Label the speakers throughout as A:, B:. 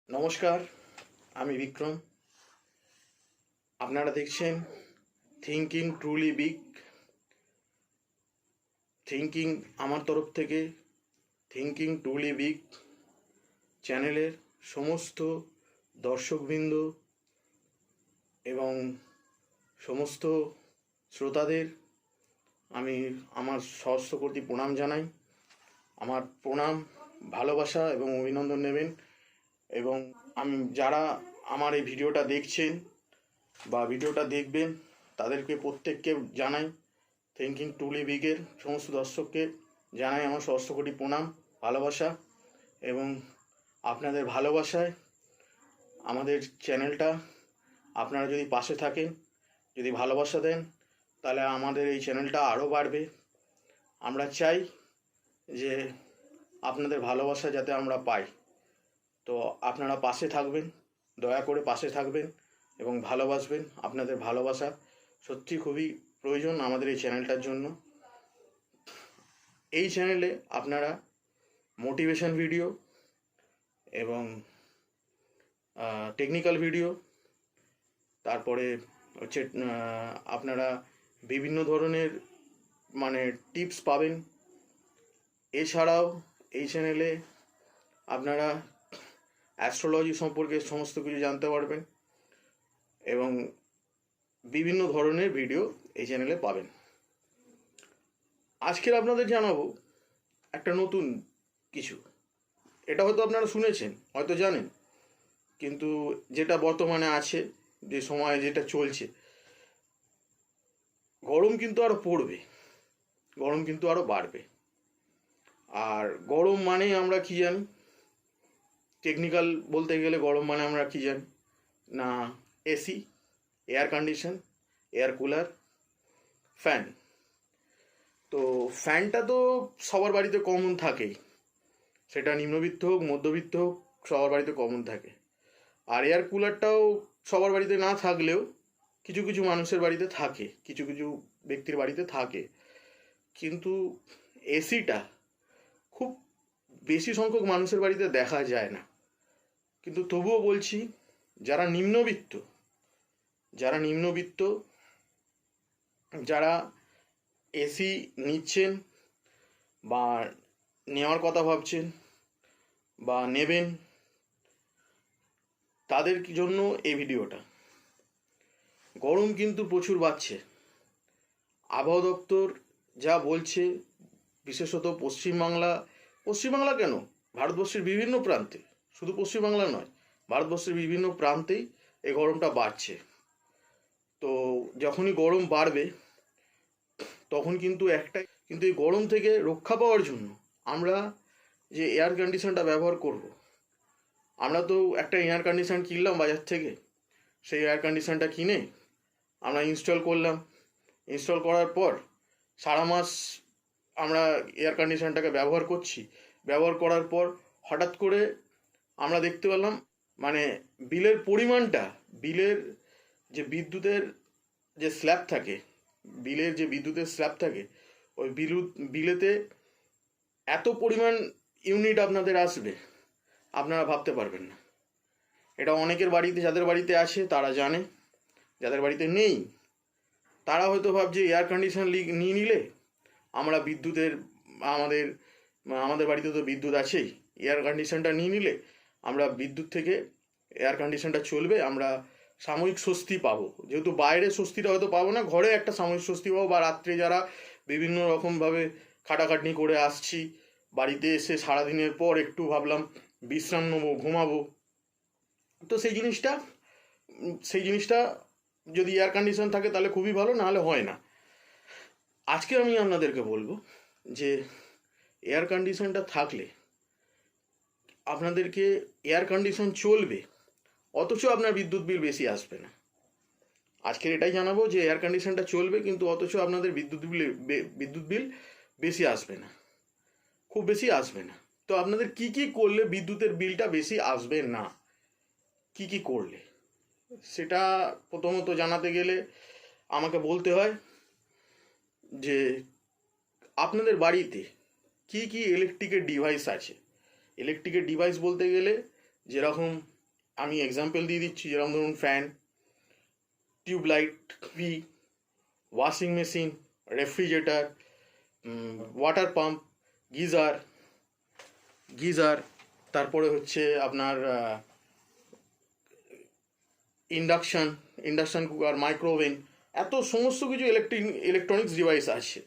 A: নমস্কার, আমি বিক্রম। আপনারা দেখছেন থিঙ্কিং ট্রুলি বিগ। থিঙ্কিং আমার তরফ থেকে থিঙ্কিং ট্রুলি বিগ চ্যানেলের সমস্ত দর্শকবৃন্দ এবং সমস্ত শ্রোতাদের আমি আমার সহস্র কোটি প্রণাম জানাই। আমার প্রণাম, ভালোবাসা এবং অভিনন্দন নেবেন। এবং যারা আমার এই ভিডিওটা দেখছেন বা ভিডিওটা দেখবেন তাদেরকে প্রত্যেককে জানাই, থিঙ্কিং ট্রুলি বিগের সমস্ত দর্শককে জানাই আমার সহস্র কোটি প্রণাম, ভালোবাসা। এবং আপনাদের ভালোবাসায় আমাদের চ্যানেলটা, আপনারা যদি পাশে থাকেন, যদি ভালোবাসা দেন, তাহলে আমাদের এই চ্যানেলটা আরও বাড়বে। আমরা চাই যে আপনাদের ভালোবাসা যাতে আমরা পাই। তো আপনারা পাশে থাকবেন, দয়া করে পাশে থাকবেন এবং ভালোবাসবেন। আপনাদের ভালোবাসা সত্যি খুবই প্রয়োজন আমাদের এই চ্যানেলটার জন্য। এই চ্যানেলে আপনারা মোটিভেশন ভিডিও এবং টেকনিক্যাল ভিডিও, তারপরে হচ্ছে আপনারা বিভিন্ন ধরনের টিপস পাবেন। এছাড়াও এই চ্যানেলে আপনারা অ্যাস্ট্রোলজি সম্পর্কে সমস্ত কিছু জানতে পারবেন এবং বিভিন্ন ধরনের ভিডিও এই চ্যানেলে পাবেন। আজকের আপনাদের জানাবো একটা নতুন কিছু। এটা হয়তো আপনারা শুনেছেন, হয়তো জানেন, কিন্তু যেটা বর্তমানে আছে, যে সময় যেটা চলছে, গরম কিন্তু আরও পড়বে, গরম কিন্তু আরও বাড়বে। আর গরম মানেই আমরা কি জানি, টেকনিক্যাল বলতে গেলে গরম মানে আমরা কি জানি না, AC, air condition, air cooler, fan. তো ফ্যানটা তো সবার বাড়িতে কমন থাকেই, সেটা নিম্নবিত্ত হোক মধ্যবিত্ত হোক, সবার বাড়িতে কমন থাকে। আর এয়ার কুলারটাও সবার বাড়িতে না থাকলেও কিছু কিছু মানুষের বাড়িতে থাকে, কিছু কিছু ব্যক্তির বাড়িতে থাকে। কিন্তু এসিটা খুব বেশি সংখ্যক মানুষের বাড়িতে দেখা যায় না। কিন্তু তবুও বলছি, যারা নিম্নবিত্ত, যারা এসি নিচ্ছেন বা নেওয়ার কথা ভাবছেন বা নেবেন, তাদের জন্য এই ভিডিওটা। গরম কিন্তু প্রচুর বাড়ছে। আবহাওয়া দপ্তর যা বলছে, বিশেষত পশ্চিমবাংলা কেন, ভারতবর্ষের বিভিন্ন প্রান্তে, শুধু পশ্চিমবাংলা নয়, ভারতবর্ষের বিভিন্ন প্রান্তেই এই গরমটা বাড়ছে। তো যখনই গরম বাড়বে তখন কিন্তু এই গরম থেকে রক্ষা পাওয়ার জন্য আমরা যে এয়ার কন্ডিশনটা ব্যবহার করব, আমরা তো একটা এয়ার কন্ডিশন কিনলাম বাজার থেকে। সেই এয়ার কন্ডিশনটা কিনে আমরা ইনস্টল করলাম। ইনস্টল করার পর সারা মাস আমরা এয়ার কন্ডিশনটাকে ব্যবহার করছি। ব্যবহার করার পর হঠাৎ করে আমরা দেখতে পেলাম বিলের পরিমাণটা, বিলের যে বিদ্যুতের যে স্ল্যাব থাকে, ওই বিলেতে এত পরিমাণ ইউনিট আপনাদের আসবে, আপনারা ভাবতে পারবেন না। এটা অনেকের বাড়িতে, যাদের বাড়িতে আছে তারা জানে, যাদের বাড়িতে নেই তারা হয়তো ভাবছে এয়ার কন্ডিশন নিয়ে নিলে আমরা আমাদের বাড়িতে তো বিদ্যুৎ আছেই, এয়ার কন্ডিশনটা নিয়ে নিলে আমরা বিদ্যুৎ থেকে এয়ার কন্ডিশনটা চলবে, আমরা সাময়িক স্বস্তি পাবো। যেহেতু বাইরে স্বস্তিটা হয়তো পাবো না, ঘরে একটা সাময়িক স্বস্তি পাবো। বা রাত্রে যারা বিভিন্ন রকমভাবে খাটাখাটনি করে আসছি, বাড়িতে এসে সারাদিনের পর একটু ভাবলাম বিশ্রাম নেবো, ঘুমাবো, তো সেই জিনিসটা যদি এয়ার কন্ডিশন থাকে তাহলে খুবই ভালো, নাহলে হয় না। আজকে আমি আপনাদেরকে বলবো যে এয়ার কন্ডিশনটা থাকলে আপনাদেরকে, এয়ার কন্ডিশন চলবে অথচ আপনার বিদ্যুৎ বিল বেশি আসবে না। আজকের এটাই জানাবো যে এয়ার কন্ডিশনটা চলবে কিন্তু অথচ আপনাদের বিদ্যুৎ বিল বেশি আসবে না, খুব বেশি আসবে না। তো আপনাদের কি কি করলে বিদ্যুতের বিলটা বেশি আসবে না, কি কি করলে, সেটা প্রথমত জানাতে গেলে আমাকে বলতে হয় যে আপনাদের বাড়িতে কি কি ইলেকট্রিকের ডিভাইস আছে। ইলেকট্রিকের ডিভাইস বলতে গেলে যেরকম আমি এক্সাম্পল দিয়ে দিচ্ছি, যেরকম ধরুন fan, tubelight, TV, washing machine, refrigerator, water pump, geyser geyser তারপরে হচ্ছে আপনার ইন্ডাকশান কুকার, মাইক্রোওভেন, এত সমস্ত কিছু ইলেকট্রনিক্স ডিভাইস আছে।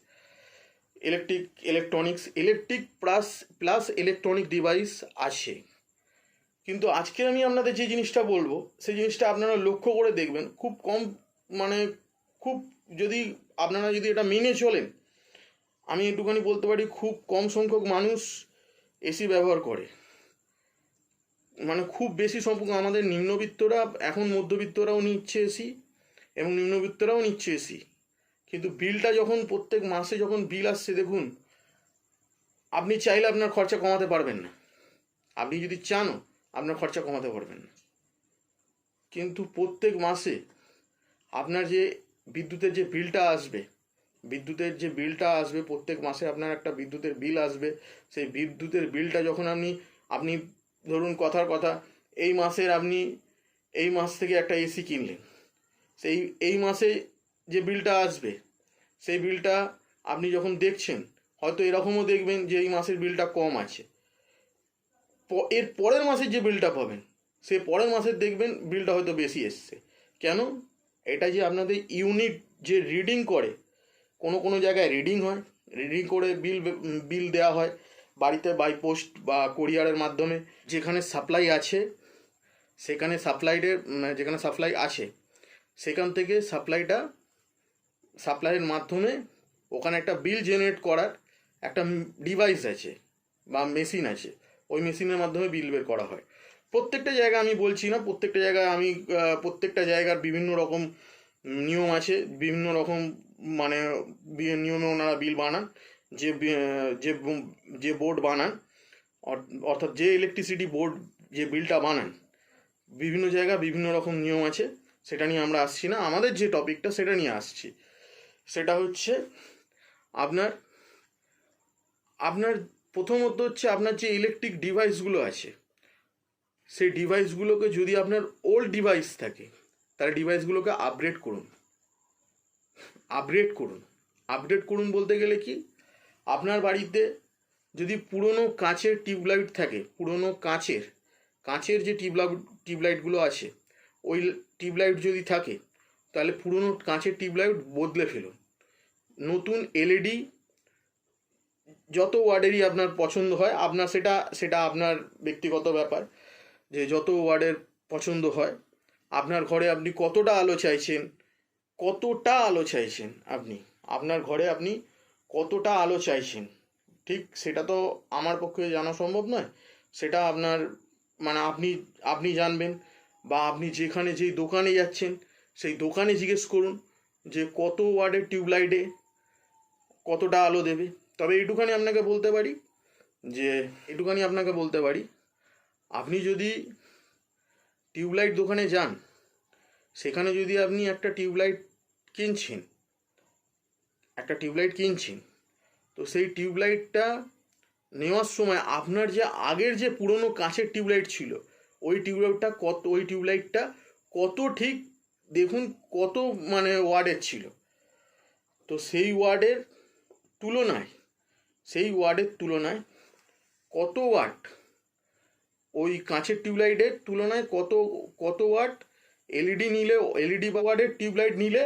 A: ইলেকট্রিক প্লাস ইলেকট্রনিক ডিভাইস আছে। কিন্তু আজকে আমি আপনাদের যে জিনিসটা বলবো, সেই জিনিসটা আপনারা লক্ষ্য করে দেখবেন, খুব কম, মানে খুব, যদি আপনারা যদি এটা মেনে চলেন, আমি একটুখানি বলতে পারি খুব কম সংখ্যক মানুষ এসি ব্যবহার করে। মানে খুব বেশি সংখ্যক আমাদের নিম্নবিত্তরা, এখন মধ্যবিত্তরাও নিচ্ছে এসি এবং নিম্নবিত্তরাও নিচ্ছে এসি। কিন্তু বিলটা যখন প্রত্যেক মাসে যখন বিল আসছে, দেখুন, আপনি চাইলে আপনার খরচা কমাতে পারবেন না। আপনি যদি চানও আপনার খরচা কমাতে পারবেন না। কিন্তু প্রত্যেক মাসে আপনার যে বিদ্যুতের যে বিলটা আসবে, প্রত্যেক মাসে আপনার একটা বিদ্যুতের বিল আসবে। সেই বিদ্যুতের বিলটা যখন আপনি ধরুন কথার কথা, এই মাস থেকে একটা এসি কিনলেন, এই মাসে যে বিলটা আসবে, সেই বিলটা আপনি যখন দেখছেন, হয়তো এরকমও দেখবেন যে এই মাসের বিলটা কম আছে, এর পরের মাসের যে বিলটা পাবেন, সেই পরের মাসের দেখবেন বিলটা হয়তো বেশি এসছে। কেন? এটা যে আপনাদের ইউনিট যে রিডিং করে, কোনো জায়গায় রিডিং হয়, রিডিং করে বিল দেওয়া হয় বাড়িতে বাই পোস্ট বা কোরিয়ারের মাধ্যমে। যেখানে সাপ্লাই আছে, যেখানে সাপ্লাই আছে, সেখান থেকে সাপ্লাইয়ের মাধ্যমে ওখানে একটা বিল জেনারেট করার একটা ডিভাইস আছে বা মেশিন আছে, ওই মেশিনের মাধ্যমে বিল বের করা হয়। প্রত্যেকটা জায়গায় আমি বলছি না, প্রত্যেকটা জায়গার বিভিন্ন রকম নিয়ম আছে, বিভিন্ন রকম মানে নিয়মে ওনারা বিল বানান। যে বোর্ড বানান, অর্থাৎ যে ইলেকট্রিসিটি বোর্ড যে বিলটা বানান, বিভিন্ন জায়গায় বিভিন্ন রকম নিয়ম আছে। সেটা নিয়ে আমরা আসছি না, আমাদের যে টপিকটা সেটা নিয়ে আসছি। সেটা হচ্ছে আপনার প্রথমত হচ্ছে আপনার যে ইলেকট্রিক ডিভাইসগুলো আছে, সেই ডিভাইসগুলোকে, যদি আপনার ওল্ড ডিভাইস থাকে, তাহলে ডিভাইসগুলোকে আপগ্রেড করুন বলতে গেলে কি, আপনার বাড়িতে যদি পুরনো কাঁচের টিউবলাইট থাকে, পুরনো কাঁচের যে টিউবলাইটগুলো আছে, ওই টিউবলাইট যদি থাকে, তাহলে পুরনো কাঁচের টিউবলাইট বদলে ফেলুন। নতুন এলইডি যত ওয়ার্ডেরই আপনার পছন্দ হয়, আপনার সেটা আপনার ব্যক্তিগত ব্যাপার, যে যত ওয়ার্ডের পছন্দ হয়। আপনার ঘরে আপনি কতটা আলো চাইছেন, আপনার ঘরে আপনি কতটা আলো চাইছেন, ঠিক সেটা তো আমার পক্ষে জানা সম্ভব নয়। সেটা আপনার, মানে আপনি জানবেন, বা আপনি যেই দোকানে যাচ্ছেন, সেই দোকানে জিজ্ঞেস করুন যে কত ওয়ার্ডের টিউবলাইটে কতটা আলো দেবে। তবে এইটুখানি আপনাকে বলতে পারি, আপনি যদি টিউবলাইট দোকানে যান, সেখানে যদি আপনি একটা টিউবলাইট কিনছেন, তো সেই টিউবলাইটটা নেওয়ার সময় আপনার যে আগের যে পুরনো কাঁচের টিউবলাইট ছিল, ওই টিউবলাইটটা কত ঠিক দেখুন, কত মানে ওয়ার্ডের ছিল। তো সেই ওয়ার্ডের তুলনায় কত ওয়াট, ওই কাঁচের টিউবলাইটের তুলনায় কত ওয়াট এলইডি ওয়ার্ডের টিউবলাইট নিলে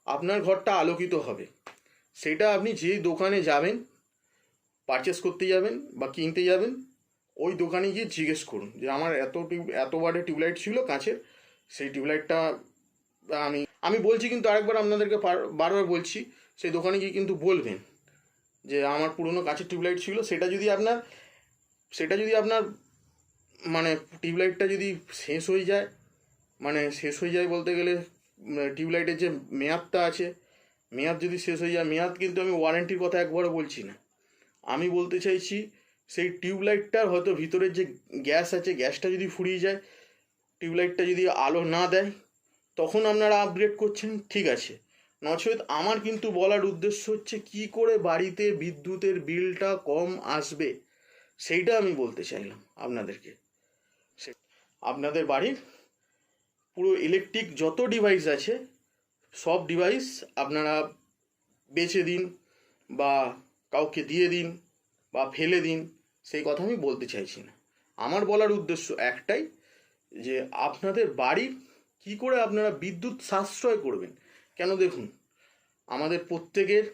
A: আপনার ঘরটা আলোকিত হবে, সেটা আপনি যে দোকানে যাবেন, পারচেস করতে যাবেন বা কিনতে যাবেন, ওই দোকানে গিয়ে জিজ্ঞেস করুন যে আমার এত ওয়ার্ডের টিউবলাইট ছিল কাঁচের, সেই টিউবলাইটটা আমি বলছি, কিন্তু আরেকবার আপনাদেরকে বারবার বলছি, সেই দোকানে গিয়ে কিন্তু বলবেন যে আমার পুরনো কাঁচের টিউবলাইট ছিল। সেটা যদি আপনার মানে টিউবলাইটটা যদি শেষ হয়ে যায় বলতে গেলে, টিউবলাইটের যে মেয়াদটা আছে, মেয়াদ যদি শেষ হয়ে যায়, মেয়াদ কিন্তু আমি ওয়ারেন্টির কথা একবারও বলছি না, আমি বলতে চাইছি সেই টিউবলাইটটার হয়তো ভিতরের যে গ্যাস আছে, গ্যাসটা যদি ফুরিয়ে যায়, টিউবলাইটটা যদি আলো না দেয়, তখন আপনারা আপগ্রেড করছেন, ঠিক আছে। নচেত আমার কিন্তু বলার উদ্দেশ্য হচ্ছে কি করে বাড়িতে বিদ্যুতের বিলটা কম আসবে, সেইটা আমি বলতে চাইলাম আপনাদেরকে। আপনাদের বাড়ির পুরো ইলেকট্রিক যত ডিভাইস আছে সব ডিভাইস আপনারা বেচে দিন বা কাউকে দিয়ে দিন বা ফেলে দিন, সেই কথা আমি বলতে চাইছি না। আমার বলার উদ্দেশ্য একটাই, যে আপনাদের বাড়ির কি করে আপনারা বিদ্যুৎ সাশ্রয় করবেন। কেন দেখুন, আমাদের প্রত্যেকের,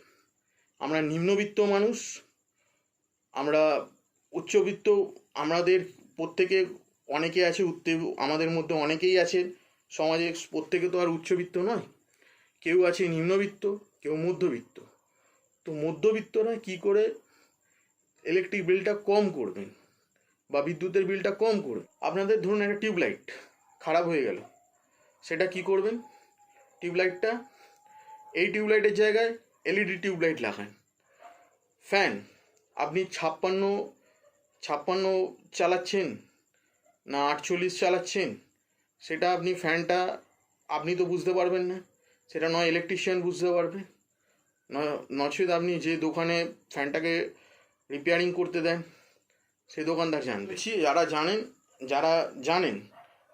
A: আমরা নিম্নবিত্ত মানুষ, আমরা উচ্চবিত্ত, আমাদের প্রত্যেকে অনেকে আছে আমাদের মধ্যে অনেকেই আছেন সমাজে, প্রত্যেকে তো আর উচ্চবিত্ত নয়, কেউ আছে নিম্নবিত্ত, কেউ মধ্যবিত্ত। তো মধ্যবিত্তরা কি করে ইলেকট্রিক বিলটা কম করবেন বা বিদ্যুতের বিলটা কম করবেন। আপনাদের ধরুন একটা টিউবলাইট খারাপ হয়ে গেল, সেটা কি করবেন? টিউবলাইটটা, এই টিউবলাইটের জায়গায় এলইডি টিউবলাইট লাগান। ফ্যান, আপনি ছাপ্পান্ন চালাচ্ছেন না 48 চালাচ্ছেন, সেটা আপনি ফ্যানটা আপনি তো বুঝতে পারবেন না, সেটা নয় ইলেকট্রিশিয়ান বুঝতে পারবে, নচেত আপনি যে দোকানে ফ্যানটাকে রিপেয়ারিং করতে দেন সেই দোকানদার জানবে। যারা জানেন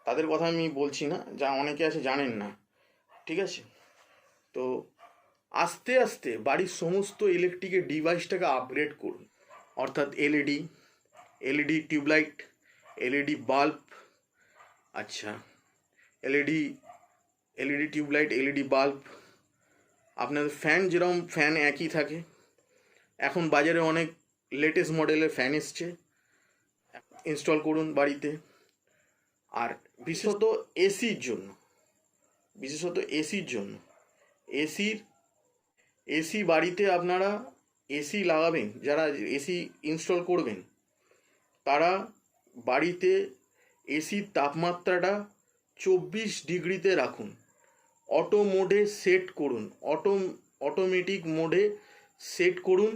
A: তাদের কথা আমি বলছি না, যা অনেকে আছে জানেন না, ঠিক আছে? তো আস্তে আস্তে বাড়ির সমস্ত ইলেকট্রিকের ডিভাইসটাকে আপগ্রেড করুন, অর্থাৎ এলইডি টিউবলাইট, এলইডি বাল্ব, আচ্ছা এলইডি টিউবলাইট, এলইডি বাল্ব। আপনাদের ফ্যান, যেরকম ফ্যান একই থাকে, এখন বাজারে অনেক লেটেস্ট মডেলের ফ্যান এসছে, ইনস্টল করুন বাড়িতে। আর বিশেষত এসির জন্য এসি বাড়িতে আপনারা এসি লাগাবেন, যারা এসি ইনস্টল করবেন তারা বাড়িতে এসির তাপমাত্রাটা 24 ডিগ্রিতে রাখুন, অটো মোডে সেট করুন, অটোমেটিক মোডে সেট করুন,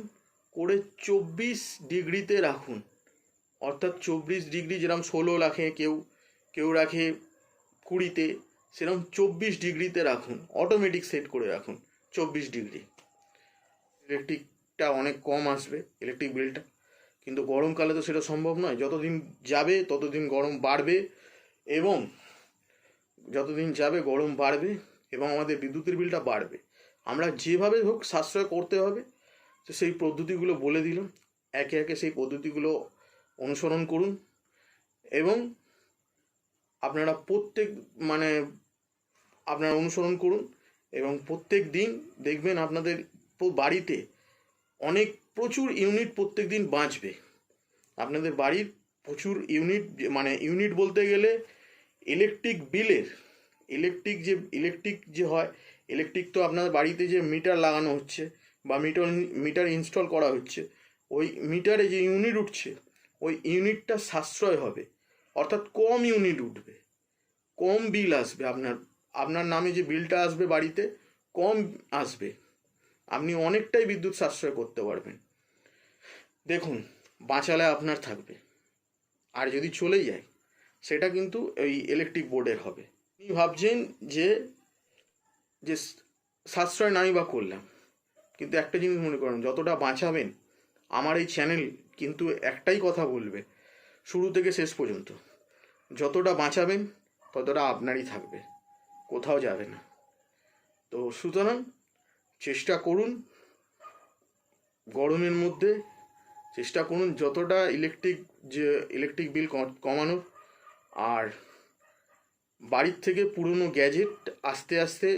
A: করে 24 ডিগ্রিতে রাখুন। অর্থাৎ 24 ডিগ্রি, যেরকম 16 রাখে কেউ রাখে 20-তে, সেরকম 24 ডিগ্রিতে রাখুন, অটোমেটিক সেট করে রাখুন 24 ডিগ্রি। ইলেকট্রিকটা অনেক কম আসবে, ইলেকট্রিক বিলটা। কিন্তু গরমকালে তো সেটা সম্ভব নয়, যতদিন যাবে ততদিন গরম বাড়বে, এবং আমাদের বিদ্যুতের বিলটা বাড়বে। আমরা যেভাবে হোক সাশ্রয় করতে হবে, তো সেই পদ্ধতিগুলো বলে দিলাম, একে একে সেই পদ্ধতিগুলো অনুসরণ করুন, এবং আপনারা অনুসরণ করুন, এবং প্রত্যেক দিন দেখবেন আপনাদের বাড়িতে প্রচুর ইউনিট প্রত্যেক দিন বাঁচবে। আপনাদের বাড়ির প্রচুর ইউনিট বলতে গেলে ইলেকট্রিক তো আপনার বাড়িতে যে মিটার লাগানো হচ্ছে বা মিটার ইনস্টল করা হচ্ছে, ওই মিটারে যে ইউনিট উঠছে, ওই ইউনিটটা সাশ্রয় হবে, অর্থাৎ কম ইউনিট উঠবে, কম বিল আসবে। আপনার নামে যে বিলটা আসবে বাড়িতে কম আসবে, আপনি অনেকটাই বিদ্যুৎ সাশ্রয় করতে পারবেন। দেখুন, বাঁচালে আপনার থাকবে, আর যদি চলে যায় সেটা কিন্তু ওই ইলেকট্রিক বোর্ডের হবে। আপনি ভাবছেন যে সাশ্রয় নাই বা করলাম, কিন্তু একটা জিনিস মনে করেন, যতটা বাঁচাবেন, আমার এই চ্যানেল কিন্তু একটাই কথা বলবে শুরু থেকে শেষ পর্যন্ত, যতটা বাঁচাবেন ততটা আপনারই থাকবে, কোথাও যাবে না। তো সুতরাং চেষ্টা করুন, গরমের মধ্যে চেষ্টা করুন যতটা ইলেকট্রিক বিল কমানোর। আর বাড়ির থেকে পুরনো গ্যাজেট আস্তে আস্তে,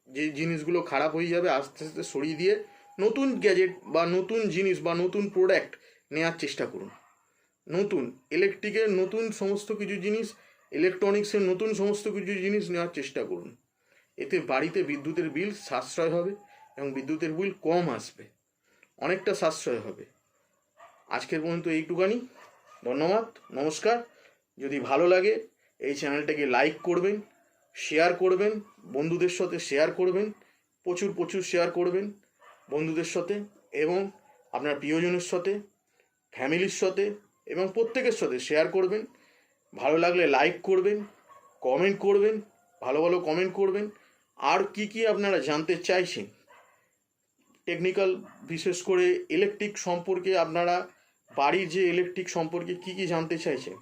A: যে জিনিসগুলো খারাপ হয়ে যাবে আস্তে আস্তে সরিয়ে দিয়ে নতুন গ্যাজেট বা নতুন জিনিস বা নতুন প্রোডাক্ট নেওয়ার চেষ্টা করুন। ইলেকট্রিকের নতুন সমস্ত কিছু জিনিস, ইলেকট্রনিক্সের নতুন সমস্ত কিছু জিনিস নেওয়ার চেষ্টা করুন। এতে বাড়িতে বিদ্যুতের বিল সাশ্রয় হবে এবং বিদ্যুতের বিল কম আসবে, অনেকটা সাশ্রয় হবে। আজকের পর্যন্ত এইটুকানি। ধন্যবাদ, নমস্কার। যদি ভালো লাগে এই চ্যানেলটাকে লাইক করবেন, শেয়ার করবেন, বন্ধুদের সাথে শেয়ার করবেন, প্রচুর শেয়ার করবেন বন্ধুদের সাথে এবং আপনার প্রিয়জনের সাথে, ফ্যামিলির সাথে, এবং প্রত্যেকের সাথে শেয়ার করবেন। ভালো লাগলে লাইক করবেন, কমেন্ট করবেন, ভালো কমেন্ট করবেন। আর কি আপনারা জানতে চাইছেন টেকনিক্যাল, বিশেষ করে ইলেকট্রিক সম্পর্কে, আপনারা বাড়ির যে ইলেকট্রিক সম্পর্কে কি জানতে চাইছেন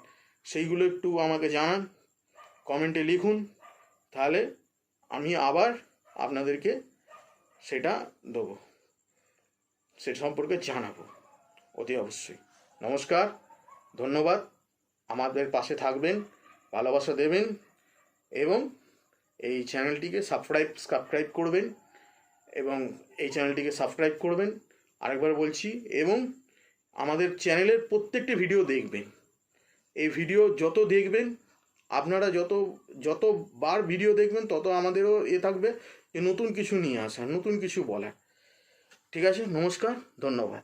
A: সেইগুলো একটু আমাকে জানান। কমেন্টে লিখুন, তাহলে আমি আবার আপনাদেরকে সেটা দেবো, সে সম্পর্কে জানাবো অতি অবশ্যই। নমস্কার, ধন্যবাদ। আমাদের পাশে থাকবেন, ভালোবাসা দেবেন এবং এই চ্যানেলটিকে সাবস্ক্রাইব করবেন এবং এই চ্যানেলটিকে সাবস্ক্রাইব করবেন আরেকবার বলছি, এবং আমাদের চ্যানেলের প্রত্যেকটি ভিডিও দেখবেন। এই ভিডিও যত দেখবেন, আপনারা যতবার ভিডিও দেখবেন, তত আমাদেরও থাকবে যে নতুন কিছু নিয়ে আসা, নতুন কিছু বলা। ঠিক আছে, নমস্কার, ধন্যবাদ।